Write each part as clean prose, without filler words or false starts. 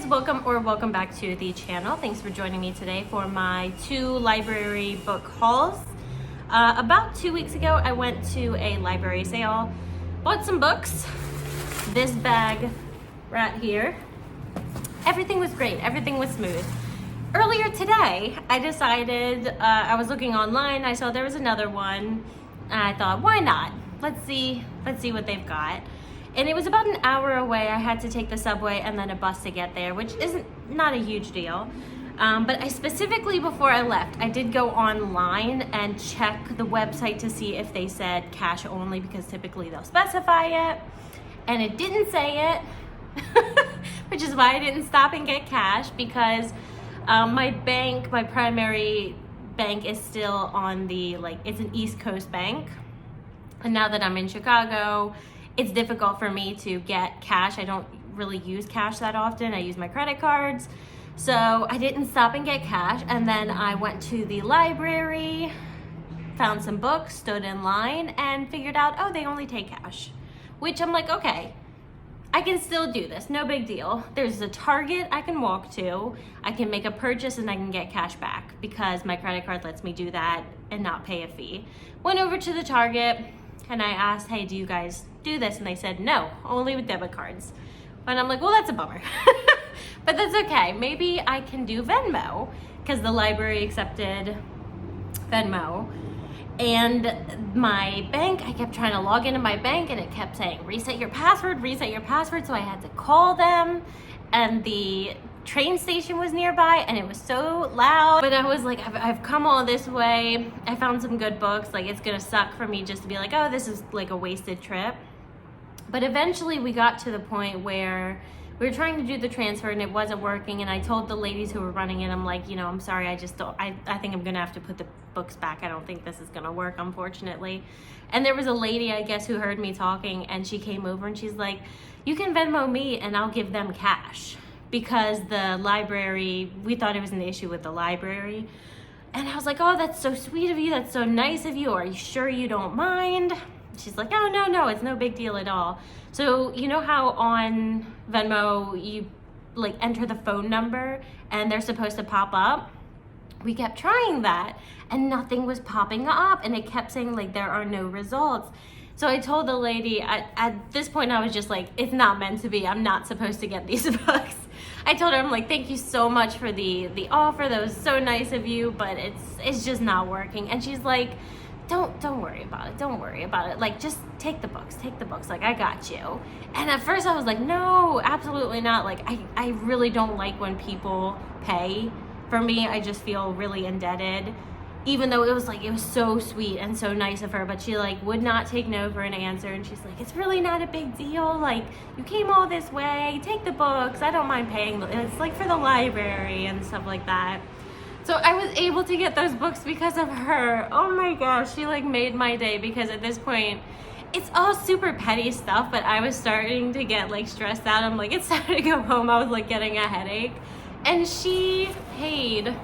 welcome back to the channel. Thanks for joining me today for my 2 library book hauls. About 2 weeks ago, I went to a library sale, bought some books. This bag right here. Everything was great. Everything was smooth. Earlier today, I decided, I was looking online, I saw there was another one, and I thought, why not? Let's see what they've got. And it was about an hour away. I had to take the subway and then a bus to get there, which isn't not a huge deal. But I specifically, before I left, I did go online and check the website to see if they said cash only, because typically they'll specify it. And it didn't say it, which is why I didn't stop and get cash, because my primary bank is still on the, it's an East Coast bank. And now that I'm in Chicago, it's difficult for me to get cash. I don't really use cash that often. I use my credit cards. So I didn't stop and get cash. And then I went to the library, found some books, stood in line, and figured out, oh, they only take cash. Which I'm like, okay, I can still do this, no big deal. There's a Target I can walk to. I can make a purchase and I can get cash back because my credit card lets me do that and not pay a fee. Went over to the Target and I asked, hey, do you guys do this? And they said, no, only with debit cards. And I'm like, well, that's a bummer. But that's okay. Maybe I can do Venmo, because the library accepted Venmo. And my bank, I kept trying to log into my bank and it kept saying, reset your password. So I had to call them, and the train station was nearby and it was so loud. But I was like, I've come all this way. I found some good books. Like, it's gonna suck for me just to be like, oh, this is like a wasted trip. But eventually we got to the point where we were trying to do the transfer and it wasn't working. And I told the ladies who were running it, I'm like, I'm sorry, I think I'm gonna have to put the books back. I don't think this is gonna work, unfortunately. And there was a lady, I guess, who heard me talking, and she came over and she's like, you can Venmo me and I'll give them cash. Because the library, we thought it was an issue with the library. And I was like, oh, that's so sweet of you. That's so nice of you. Are you sure you don't mind? She's like, oh, no, it's no big deal at all. So you know how on Venmo you enter the phone number and they're supposed to pop up? We kept trying that and nothing was popping up, and it kept saying there are no results. So I told the lady, at this point I was just like, it's not meant to be. I'm not supposed to get these books. I told her, I'm like, thank you so much for the offer. That was so nice of you, but it's just not working. And she's like, don't worry about it. Don't worry about it. Just take the books. I got you. And at first I was like, no, absolutely not. I really don't like when people pay for me. I just feel really indebted. Even though it was so sweet and so nice of her, but she would not take no for an answer. And she's like, it's really not a big deal. You came all this way, take the books. I don't mind paying. It's for the library and stuff like that. So I was able to get those books because of her. Oh my gosh, she made my day, because at this point, it's all super petty stuff, but I was starting to get stressed out. I'm like, it's time to go home. I was getting a headache. And she paid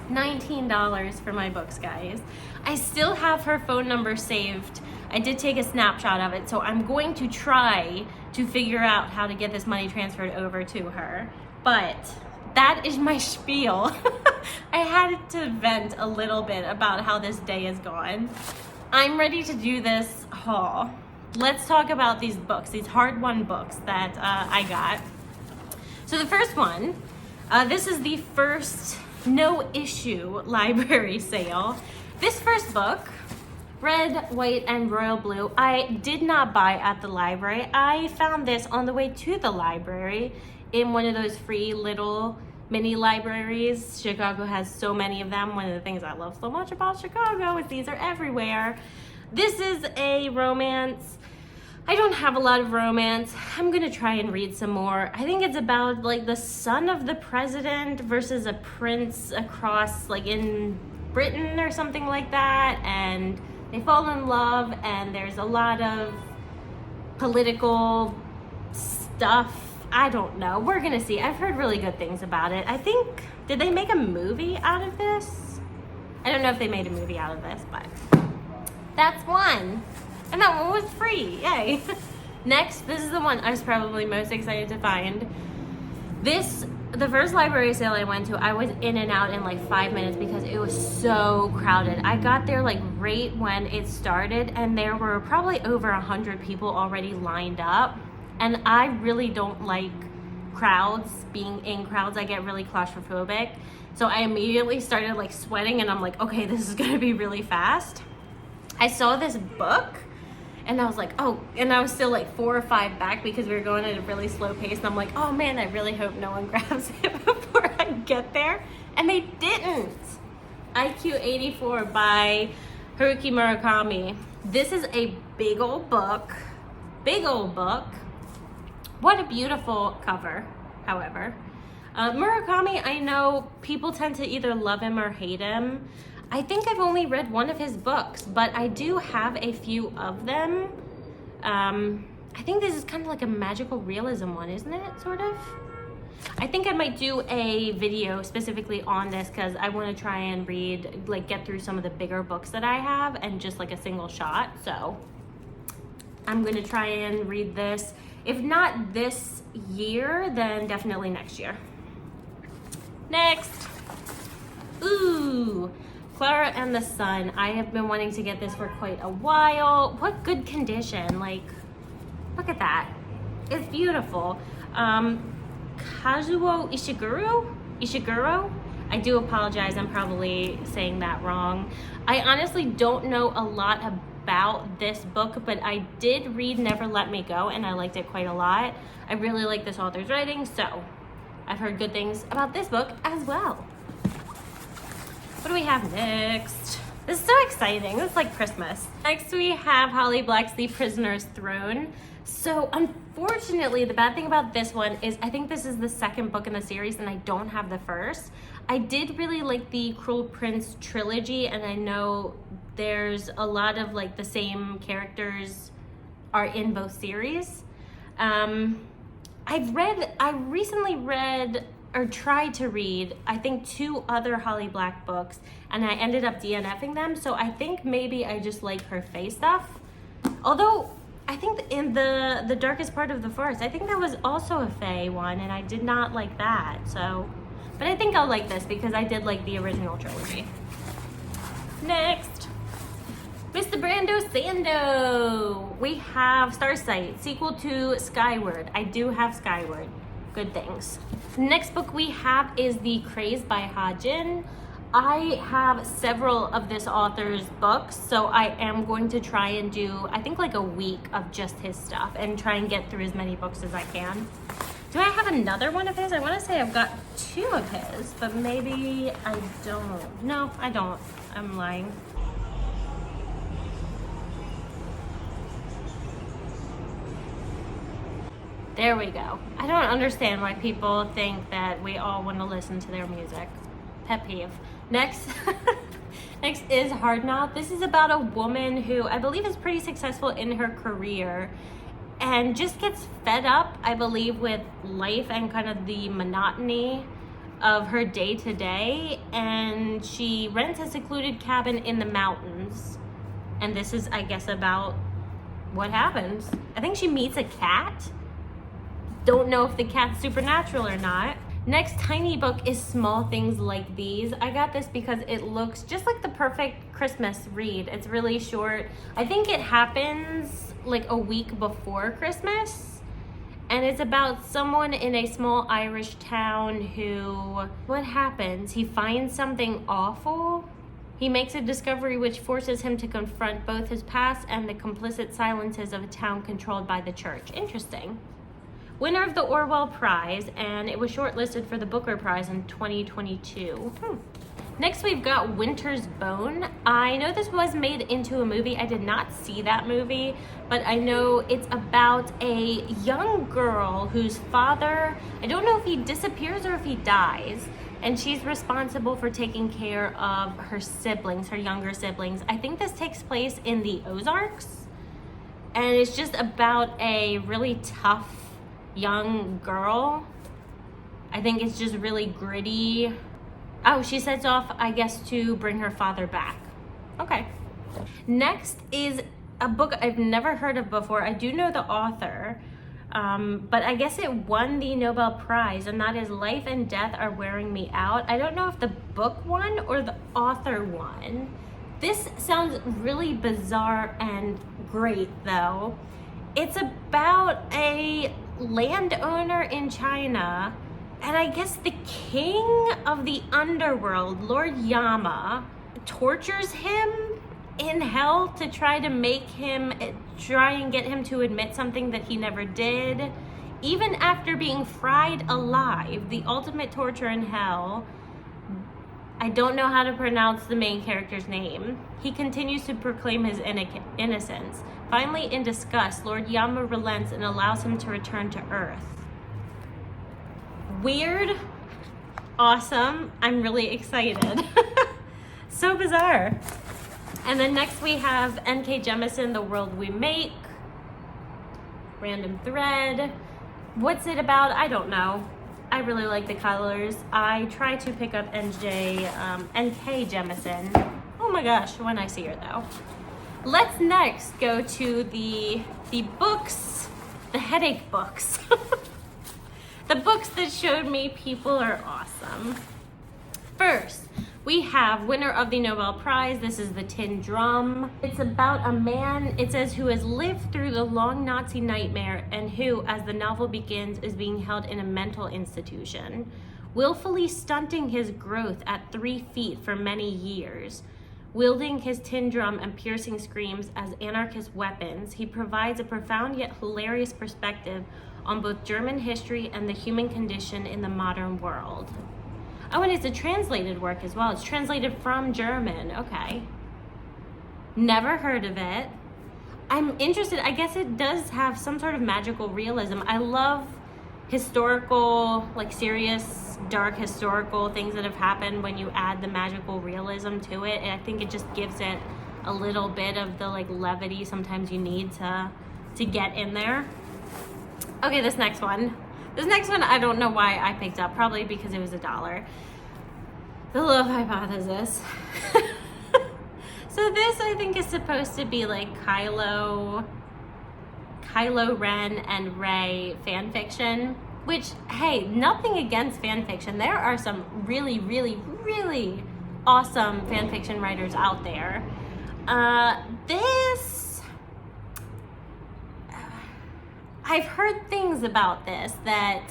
$19 for my books, guys. I still have her phone number saved. I did take a snapshot of it, so I'm going to try to figure out how to get this money transferred over to her. But that is my spiel. I had to vent a little bit about how this day has gone. I'm ready to do this haul. Let's talk about these books, these hard-won books that I got. So the first one, this is the first no-issue library sale. This first book, Red, White, and Royal Blue, I did not buy at the library. I found this on the way to the library in one of those free little mini libraries. Chicago has so many of them. One of the things I love so much about Chicago is these are everywhere. This is a romance. I don't have a lot of romance. I'm gonna try and read some more. I think it's about the son of the president versus a prince across in Britain or something like that, and they fall in love, and there's a lot of political stuff. I don't know. We're gonna see. I've heard really good things about it. I think, did they make a movie out of this? I don't know if they made a movie out of this, but that's one. And that one was free, yay. Next, this is the one I was probably most excited to find. The first library sale I went to, I was in and out in like 5 minutes because it was so crowded. I got there like right when it started, and there were probably over 100 people already lined up. And I really don't like crowds, being in crowds. I get really claustrophobic. So I immediately started like sweating, and I'm like, okay, this is gonna be really fast. I saw this book, and I was like, oh, and I was still like 4 or 5 back because we were going at a really slow pace. And I'm like, oh man, I really hope no one grabs it before I get there. And they didn't. IQ 84 by Haruki Murakami. This is a big old book. Big old book. What a beautiful cover, however. Murakami, I know people tend to either love him or hate him. I think I've only read one of his books, but I do have a few of them. I think this is kind of like a magical realism one, isn't it? Sort of. I think I might do a video specifically on this because I want to try and read, like get through some of the bigger books that I have and just like a single shot. So I'm going to try and read this. If not this year, then definitely next year. Next. Ooh. Clara and the Sun. I have been wanting to get this for quite a while. What good condition. Like, look at that. It's beautiful. Kazuo Ishiguro? I do apologize. I'm probably saying that wrong. I honestly don't know a lot about this book, but I did read Never Let Me Go, and I liked it quite a lot. I really like this author's writing, so I've heard good things about this book as well. What do we have next? This is so exciting. This is like Christmas. Next we have Holly Black's The Prisoner's Throne. So unfortunately, the bad thing about this one is I think this is the second book in the series and I don't have the first. I did really like the Cruel Prince trilogy, and I know there's a lot of like the same characters are in both series. I recently read or tried to read, I think 2 other Holly Black books, and I ended up DNFing them, so I think maybe I just like her Fae stuff. Although, I think in the Darkest Part of the Forest, I think that was also a Fae one, and I did not like that, so. But I think I'll like this because I did like the original trilogy. Next. Mr. Brando Sando. We have Starsight, sequel to Skyward. I do have Skyward. Good things. Next book we have is The Craze by Ha Jin. I have several of this author's books, so I am going to try and do, I think like a week of just his stuff and try and get through as many books as I can. Do I have another one of his? I want to say I've got 2 of his, but maybe I don't. No, I don't. I'm lying. There we go. I don't understand why people think that we all want to listen to their music. Pet peeve. Next, next is Hard Knot. This is about a woman who I believe is pretty successful in her career and just gets fed up, I believe, with life and kind of the monotony of her day to day. And she rents a secluded cabin in the mountains. And this is, I guess, about what happens. I think she meets a cat. Don't know if the cat's supernatural or not. Next tiny book is Small Things Like These. I got this because it looks just like the perfect Christmas read. It's really short. I think it happens like a week before Christmas. And it's about someone in a small Irish town who, what happens? He finds something awful. He makes a discovery which forces him to confront both his past and the complicit silences of a town controlled by the church. Interesting. Winner of the Orwell Prize, and it was shortlisted for the Booker Prize in 2022. Next we've got Winter's Bone. I know this was made into a movie. I did not see that movie, but I know it's about a young girl whose father, I don't know if he disappears or if he dies, and she's responsible for taking care of her siblings, her younger siblings. I think this takes place in the Ozarks, and it's just about a really tough young girl. I think it's just really gritty. Oh, she sets off, I guess, to bring her father back. Okay. Next is a book I've never heard of before. I do know the author, But I guess it won the Nobel Prize, and that is Life and Death Are Wearing Me Out. I don't know if the book won or the author won. This sounds really bizarre and great though. It's about a landowner in China, and I guess the king of the underworld, Lord Yama, tortures him in hell to try and get him to admit something that he never did. Even after being fried alive, the ultimate torture in hell, I don't know how to pronounce the main character's name. He continues to proclaim his innocence. Finally, in disgust, Lord Yama relents and allows him to return to Earth. Weird, awesome, I'm really excited. So bizarre. And then next we have N.K. Jemisin, The World We Make. Random thread. What's it about? I don't know. I really like the colors. I try to pick up N.K. Jemisin. Oh my gosh, when I see her though. Let's next go to the books, the headache books. The books that showed me people are awesome. First, we have winner of the Nobel Prize. This is The Tin Drum. It's about a man, it says, who has lived through the long Nazi nightmare and who, as the novel begins, is being held in a mental institution, willfully stunting his growth at 3 feet for many years. Wielding his tin drum and piercing screams as anarchist weapons, he provides a profound yet hilarious perspective on both German history and the human condition in the modern world. Oh, and it's a translated work as well. It's translated from German. Okay. Never heard of it. I'm interested. I guess it does have some sort of magical realism. I love historical, like serious, dark historical things that have happened when you add the magical realism to it. And I think it just gives it a little bit of the like levity sometimes you need to get in there. Okay, this next one I don't know why I picked up, probably because it was $1. The Love Hypothesis. So this I think is supposed to be like Kylo Ren and Rey fan fiction, which, hey, nothing against fan fiction. There are some really, really, really awesome fan fiction writers out there. I've heard things about this that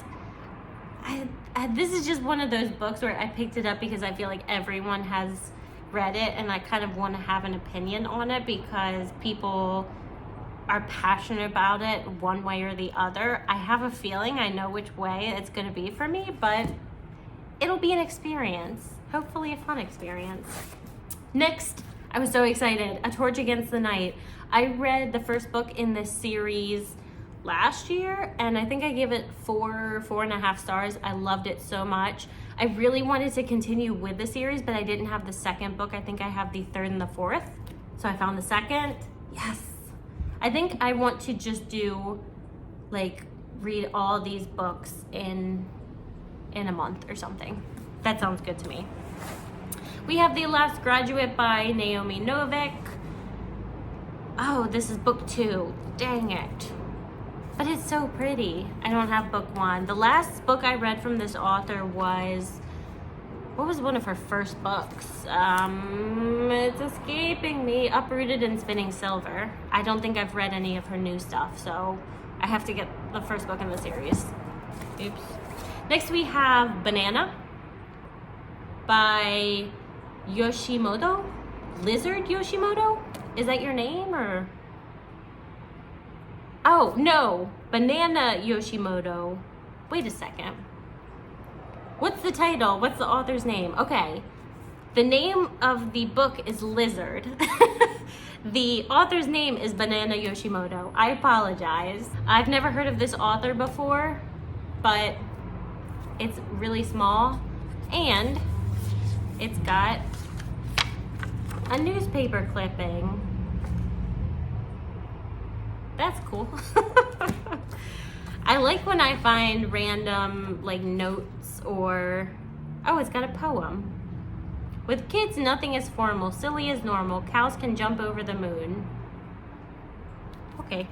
this is just one of those books where I picked it up because I feel like everyone has read it and I kind of want to have an opinion on it because people are passionate about it one way or the other. I have a feeling I know which way it's going to be for me, but it'll be an experience. Hopefully a fun experience. Next, I was so excited. A Torch Against the Night. I read the first book in this series last year and I think I gave it 4.5 stars. I loved it so much. I really wanted to continue with the series, but I didn't have the second book. I think I have the third and the fourth. So I found the second. Yes. I think I want to just do like read all these books in a month or something. That sounds good to me. We have The Last Graduate by Naomi Novik. Oh, this is book 2. Dang it. But it's so pretty. I don't have book 1. The last book I read from this author was, what was one of her first books? It's escaping me. Uprooted and Spinning Silver. I don't think I've read any of her new stuff, so I have to get the first book in the series. Oops. Next we have Banana by Yoshimoto. Lizard Yoshimoto? Is that your name or? Oh, no, Banana Yoshimoto. Wait a second. What's the title? What's the author's name? Okay. The name of the book is Lizard. The author's name is Banana Yoshimoto. I apologize. I've never heard of this author before, but it's really small and it's got a newspaper clipping. That's cool. I like when I find random like notes or, oh, it's got a poem. With kids, nothing is formal. Silly as normal. Cows can jump over the moon. Okay.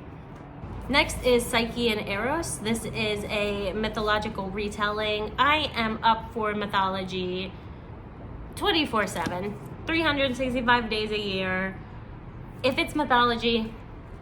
Next is Psyche and Eros. This is a mythological retelling. I am up for mythology 24/7, 365 days a year. If it's mythology,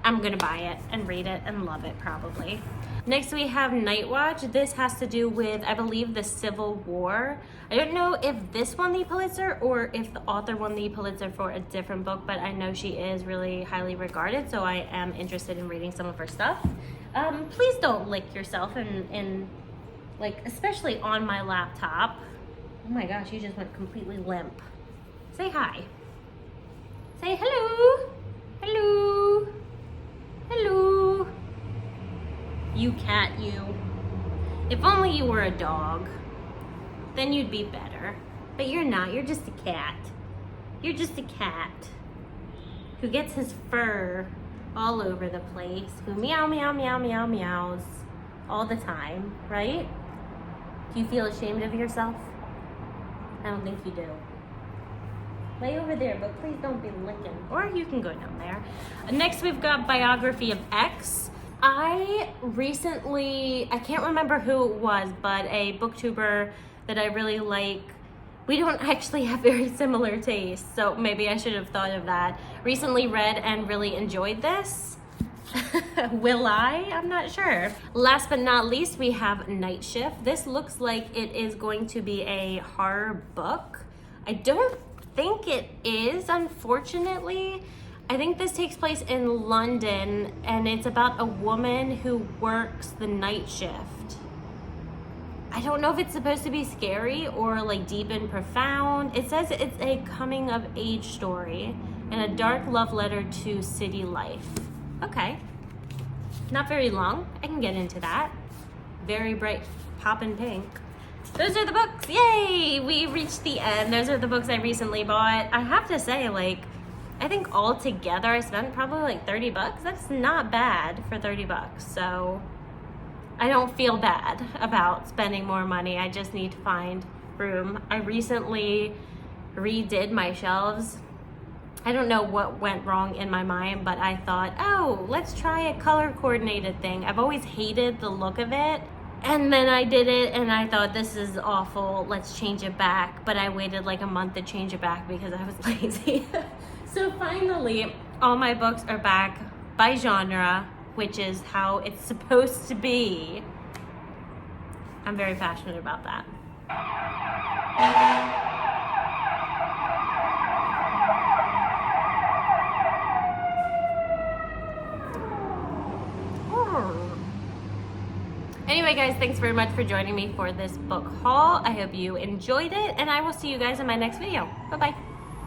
I'm gonna buy it and read it and love it probably. Next we have Night Watch. This has to do with, I believe, the Civil War. I don't know if this won the Pulitzer or if the author won the Pulitzer for a different book, but I know she is really highly regarded, so I am interested in reading some of her stuff. Please don't lick yourself in like, especially on my laptop. Oh my gosh, you just went completely limp. Say hi. Say hello. Hello. Hello. You cat, you. If only you were a dog, then you'd be better. But you're not, you're just a cat. You're just a cat who gets his fur all over the place, who meow, meow, meow, meow, meows all the time, right? Do you feel ashamed of yourself? I don't think you do. Lay over there, but please don't be licking. Or you can go down there. Next, we've got Biography of X. I recently, I can't remember who it was, but a booktuber that I really like. We don't actually have very similar tastes, so maybe I should have thought of that. Recently read and really enjoyed this. Will I? I'm not sure. Last but not least, we have Night Shift. This looks like it is going to be a horror book. I don't think it is, unfortunately. I think this takes place in London, and it's about a woman who works the night shift. I don't know if it's supposed to be scary or like deep and profound. It says it's a coming of age story and a dark love letter to city life. Okay, not very long. I can get into that. Very bright poppin' pink. Those are the books. Yay! We reached the end. Those are the books I recently bought. I have to say, like, I think all together I spent probably like 30 bucks. That's not bad for 30 bucks. So I don't feel bad about spending more money. I just need to find room. I recently redid my shelves. I don't know what went wrong in my mind, but I thought, oh, let's try a color coordinated thing. I've always hated the look of it. And then I did it and I thought, this is awful, let's change it back. But I waited like a month to change it back because I was lazy. So finally, all my books are back by genre, which is how it's supposed to be. I'm very passionate about that. Anyway, guys, thanks very much for joining me for this book haul. I hope you enjoyed it, and I will see you guys in my next video. Bye-bye.